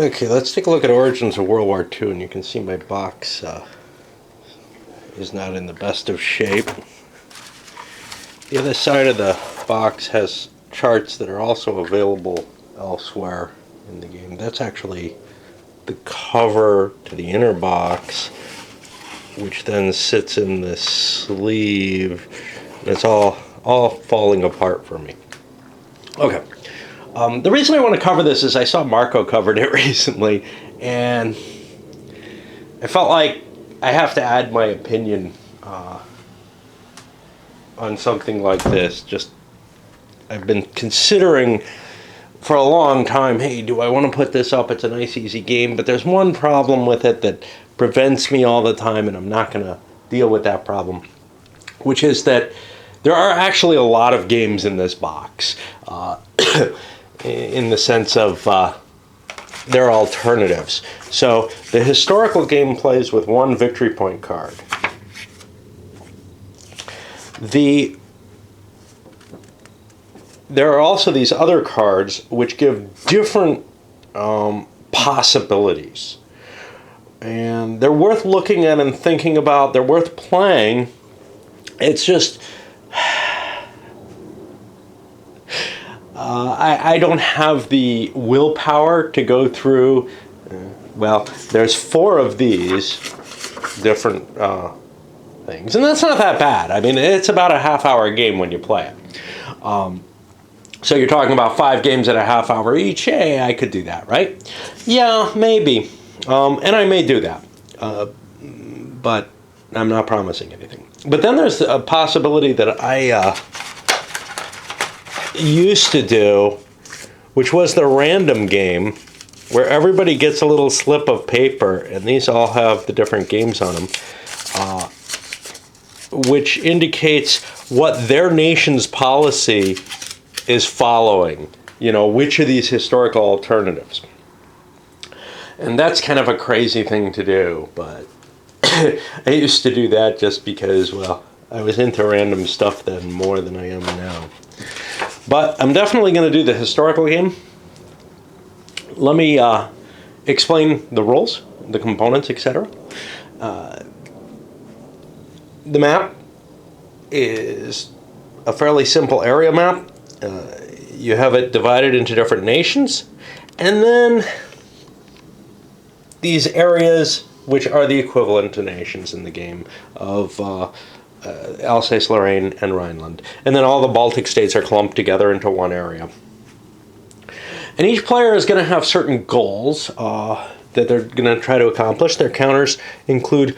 Okay, let's take a look at Origins of World War II, and you can see my box is not in the best of shape. The other side of the box has charts that are also available elsewhere in the game. That's actually the cover to the inner box, which then sits in the sleeve. It's all falling apart for me. Okay. The reason I want to cover this is I saw Marco covered it recently, and I felt like I have to add my opinion on something like this. I've been considering for a long time, hey, do I want to put this up? It's a nice, easy game, but there's one problem with it that prevents me all the time, and I'm not going to deal with that problem, which is that there are actually a lot of games in this box. In the sense of they're alternatives. So the historical game plays with one victory point card. There are also these other cards which give different possibilities. And they're worth looking at and thinking about. They're worth playing. It's just I don't have the willpower to go through, well, there's 4 of these different things, and that's not that bad. I mean, it's about a half-hour game when you play it. So you're talking about 5 games at a half hour each. Hey, I could do that, right? Yeah, maybe, and I may do that, but I'm not promising anything. But then there's a possibility that I used to do, which was the random game, where everybody gets a little slip of paper, and these all have the different games on them, which indicates what their nation's policy is following, which of these historical alternatives. And that's kind of a crazy thing to do, but I used to do that just because, well, I was into random stuff then more than I am now. But I'm definitely going to do the historical game. Let me explain the rules, the components, etc. The map is a fairly simple area map. You have it divided into different nations, and then these areas, which are the equivalent to nations in the game, of Alsace-Lorraine and Rhineland. And then all the Baltic states are clumped together into one area. And each player is going to have certain goals that they're going to try to accomplish. Their counters include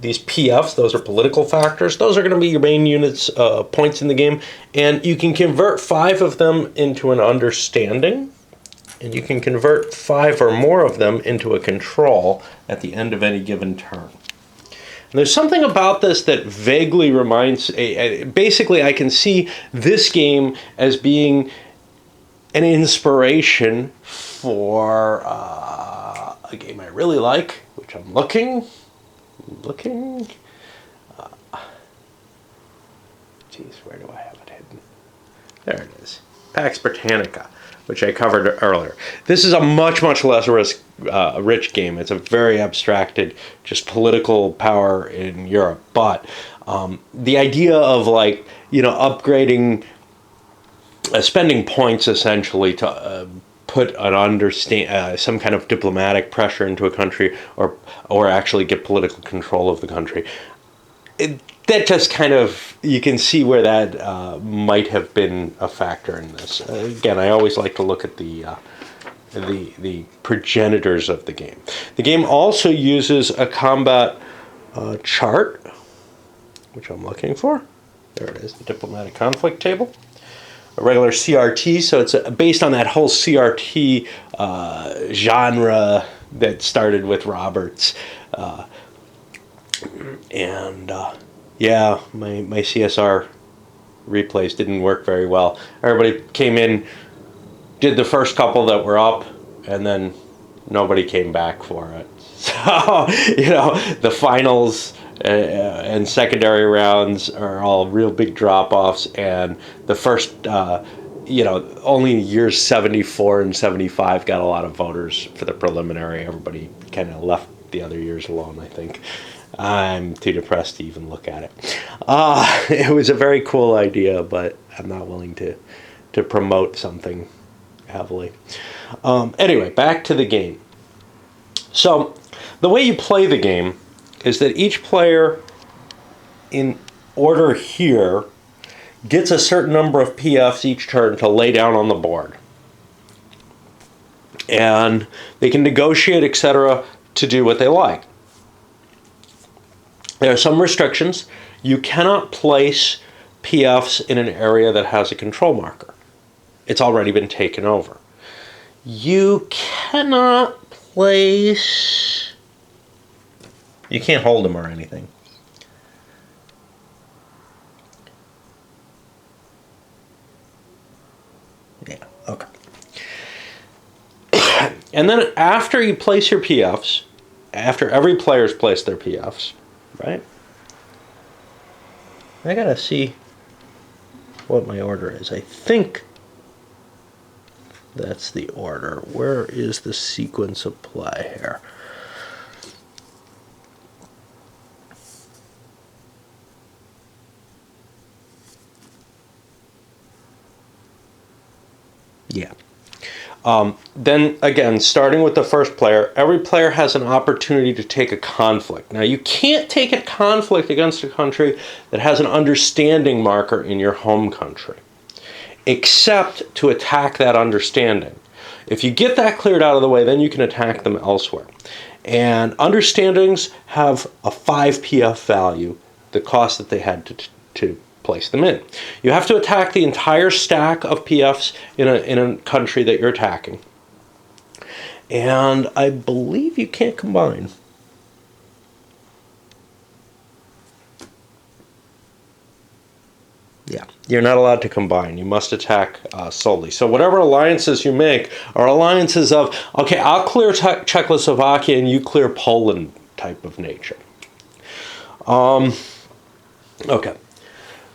these PFs, those are political factors. Those are going to be your main units, points in the game. And you can convert 5 of them into an understanding. And you can convert 5 or more of them into a control at the end of any given turn. And there's something about this that vaguely reminds... basically, I can see this game as being an inspiration for a game I really like, which I'm looking. Geez, where do I have it hidden? There it is. Pax Britannica, which I covered earlier. This is a much less rich game. It's a very abstracted, just political power in Europe. But the idea of upgrading, spending points essentially to put some kind of diplomatic pressure into a country, or actually get political control of the country. That just kind of, you can see where that might have been a factor in this. Again, I always like to look at the progenitors of the game. The game also uses a combat chart, which I'm looking for. There it is, the diplomatic conflict table. A regular CRT, so it's based on that whole CRT genre that started with Roberts. Yeah, my CSR replays didn't work very well. Everybody came in, did the first couple that were up, and then nobody came back for it. So, the finals and secondary rounds are all real big drop-offs, and the first only years 74 and 75 got a lot of voters for the preliminary. Everybody kind of left the other years alone, I think. I'm too depressed to even look at it. It was a very cool idea, but I'm not willing to promote something heavily. Anyway, back to the game. So the way you play the game is that each player in order here gets a certain number of PFs each turn to lay down on the board. And they can negotiate, etc., to do what they like. There are some restrictions. You cannot place PFs in an area that has a control marker. It's already been taken over. You cannot place... You can't hold them or anything. Yeah, okay. And then after you place your PFs, after every player's placed their PFs, right? I gotta see what my order is. I think that's the order. Where is the sequence of play here? Yeah. Then again, starting with the first player, every player has an opportunity to take a conflict. Now, you can't take a conflict against a country that has an understanding marker in your home country, except to attack that understanding. If you get that cleared out of the way, then you can attack them elsewhere. And understandings have a 5 PF value, the cost that they had to place them in. You have to attack the entire stack of PFs in a country that you're attacking. And I believe you can't combine. Yeah, you're not allowed to combine. You must attack solely. So whatever alliances you make are alliances of, okay, I'll clear Czechoslovakia and you clear Poland type of nature. Okay.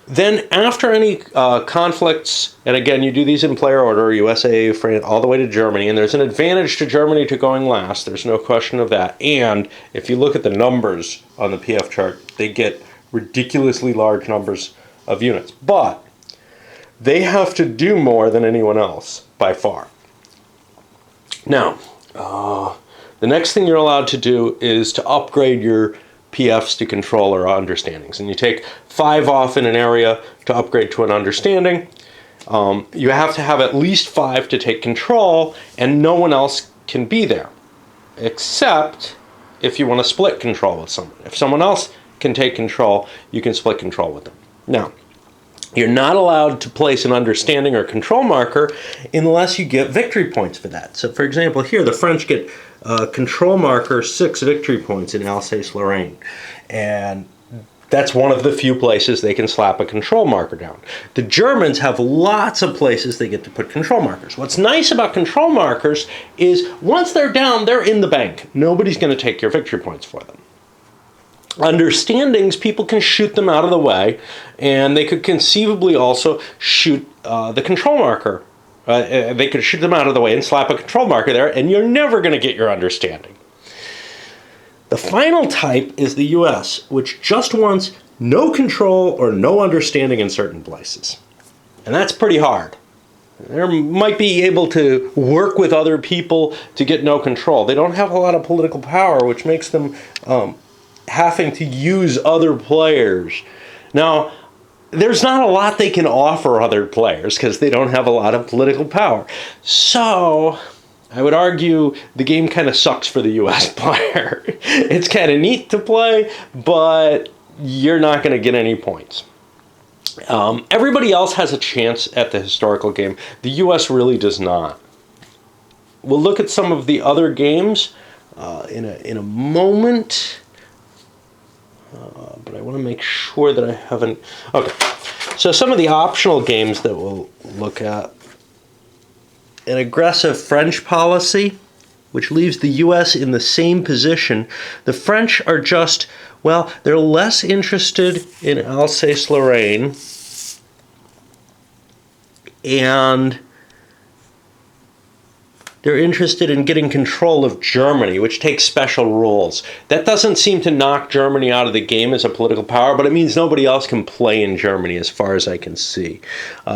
Then after any conflicts, and again, you do these in player order, USA, France, all the way to Germany, and there's an advantage to Germany to going last. There's no question of that. And if you look at the numbers on the PF chart, they get ridiculously large numbers of units. But they have to do more than anyone else, by far. Now, the next thing you're allowed to do is to upgrade your PFs to control or understandings. And you take 5 off in an area to upgrade to an understanding. You have to have at least 5 to take control, and no one else can be there, except if you want to split control with someone. If someone else can take control, you can split control with them. Now, you're not allowed to place an understanding or control marker unless you get victory points for that. So, for example, here the French get control marker 6 victory points in Alsace-Lorraine. And that's one of the few places they can slap a control marker down. The Germans have lots of places they get to put control markers. What's nice about control markers is once they're down, they're in the bank. Nobody's going to take your victory points for them. Understandings, people can shoot them out of the way, and they could conceivably also shoot the control marker. They could shoot them out of the way and slap a control marker there, and you're never going to get your understanding. The final type is the US, which just wants no control or no understanding in certain places. And that's pretty hard. They might be able to work with other people to get no control. They don't have a lot of political power, which makes them having to use other players. Now, there's not a lot they can offer other players because they don't have a lot of political power. So, I would argue the game kind of sucks for the US player. It's kind of neat to play, but you're not going to get any points. Everybody else has a chance at the historical game. The US really does not. We'll look at some of the other games in a moment. But I want to make sure that I haven't... Okay, so some of the optional games that we'll look at. An aggressive French policy, which leaves the US in the same position. The French are just, well, they're less interested in Alsace-Lorraine and they're interested in getting control of Germany, which takes special rules. That doesn't seem to knock Germany out of the game as a political power, but it means nobody else can play in Germany as far as I can see.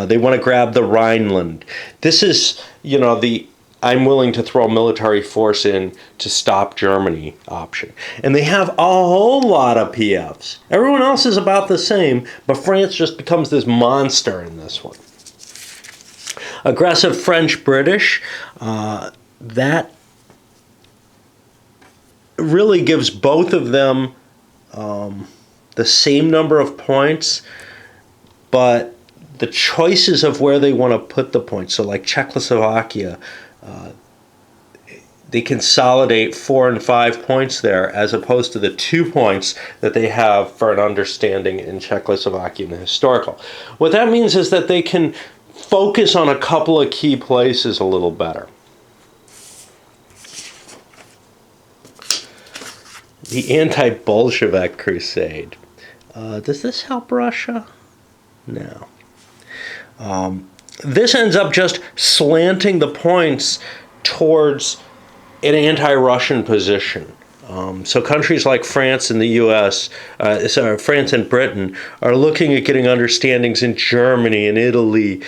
They want to grab the Rhineland. This is, the I'm willing to throw military force in to stop Germany option. And they have a whole lot of PFs. Everyone else is about the same, but France just becomes this monster in this one. Aggressive French-British, that really gives both of them the same number of points, but the choices of where they want to put the points. So like Czechoslovakia, they consolidate 4 and 5 points there as opposed to the 2 points that they have for an understanding in Czechoslovakia in the historical. What that means is that they can focus on a couple of key places a little better. The anti-Bolshevik crusade. Does this help Russia? No. This ends up just slanting the points towards an anti-Russian position. So countries like France and the U.S., France and Britain, are looking at getting understandings in Germany and Italy.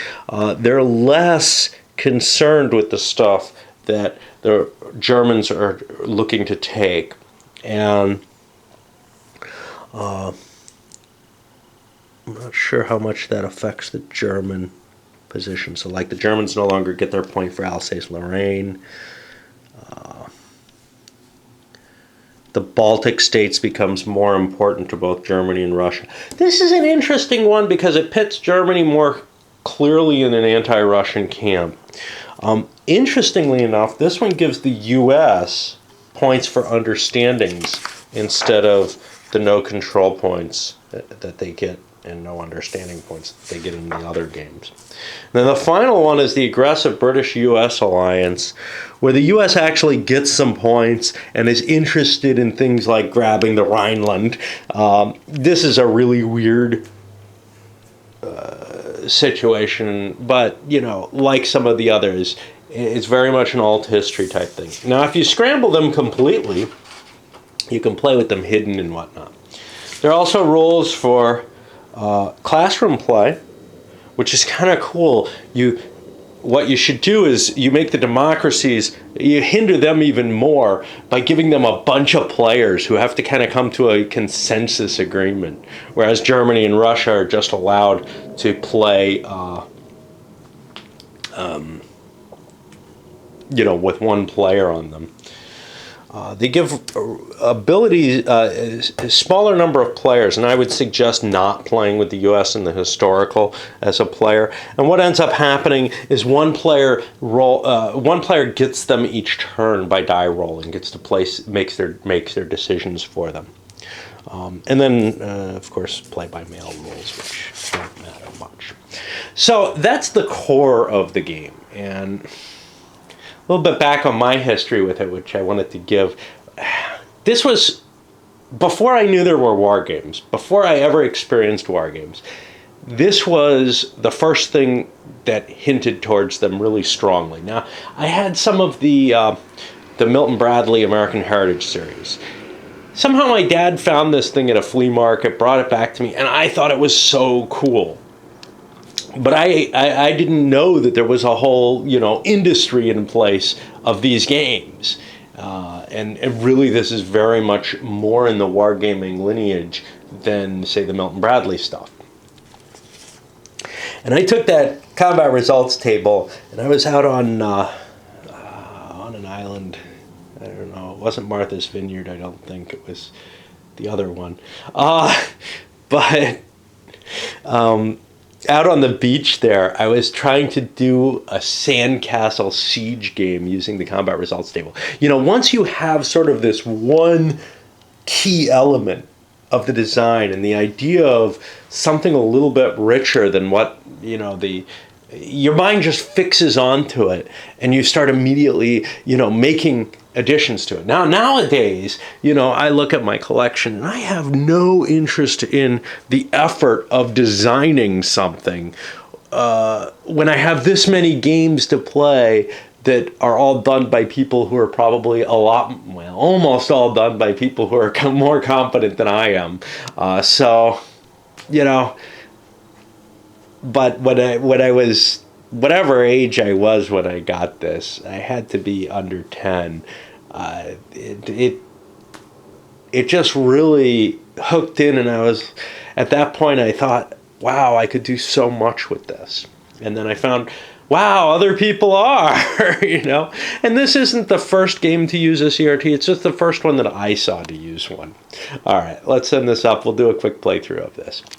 They're less concerned with the stuff that the Germans are looking to take. And I'm not sure how much that affects the German position. So like the Germans no longer get their point for Alsace-Lorraine. The Baltic states becomes more important to both Germany and Russia. This is an interesting one because it pits Germany more clearly in an anti-Russian camp. Interestingly enough, this one gives the U.S. points for understandings instead of the no control points that they get and no understanding points that they get in the other games. And then the final one is the aggressive British-U.S. alliance, where the U.S. actually gets some points and is interested in things like grabbing the Rhineland. This is a really weird situation, but, like some of the others, it's very much an alt history type thing. Now, if you scramble them completely, you can play with them hidden and whatnot. There are also rules for classroom play, which is kind of cool. What you should do is you make the democracies, you hinder them even more by giving them a bunch of players who have to kind of come to a consensus agreement, whereas Germany and Russia are just allowed to play with one player on them. They give abilities, a smaller number of players, and I would suggest not playing with the U.S. in the historical as a player. And what ends up happening is one player gets them each turn by die rolling, gets to place, makes their decisions for them. And then, of course, play-by-mail rules, which don't matter much. So that's the core of the game, and a little bit back on my history with it, which I wanted to give. This was before I knew there were war games, before I ever experienced war games. This was the first thing that hinted towards them really strongly. Now, I had some of the Milton Bradley American Heritage series. Somehow my dad found this thing at a flea market, brought it back to me, and I thought it was so cool. But I didn't know that there was a whole, industry in place of these games. And really this is very much more in the wargaming lineage than, say, the Milton Bradley stuff. And I took that combat results table, and I was out on an island. I don't know. It wasn't Martha's Vineyard, I don't think. It was the other one. Out on the beach there, I was trying to do a sandcastle siege game using the combat results table. Once you have sort of this one key element of the design and the idea of something a little bit richer than what, your mind just fixes onto it, and you start immediately, making additions to it. Now, nowadays, I look at my collection and I have no interest in the effort of designing something when I have this many games to play that are all done by people who are probably almost all done by people who are more competent than I am. So, you know, but when I was, whatever age I was when I got this, I had to be under 10. It just really hooked in, and I was, at that point I thought, wow, I could do so much with this. And then I found, wow, other people are, you know. And this isn't the first game to use a CRT. It's just the first one that I saw to use one. All right, let's send this up. We'll do a quick playthrough of this.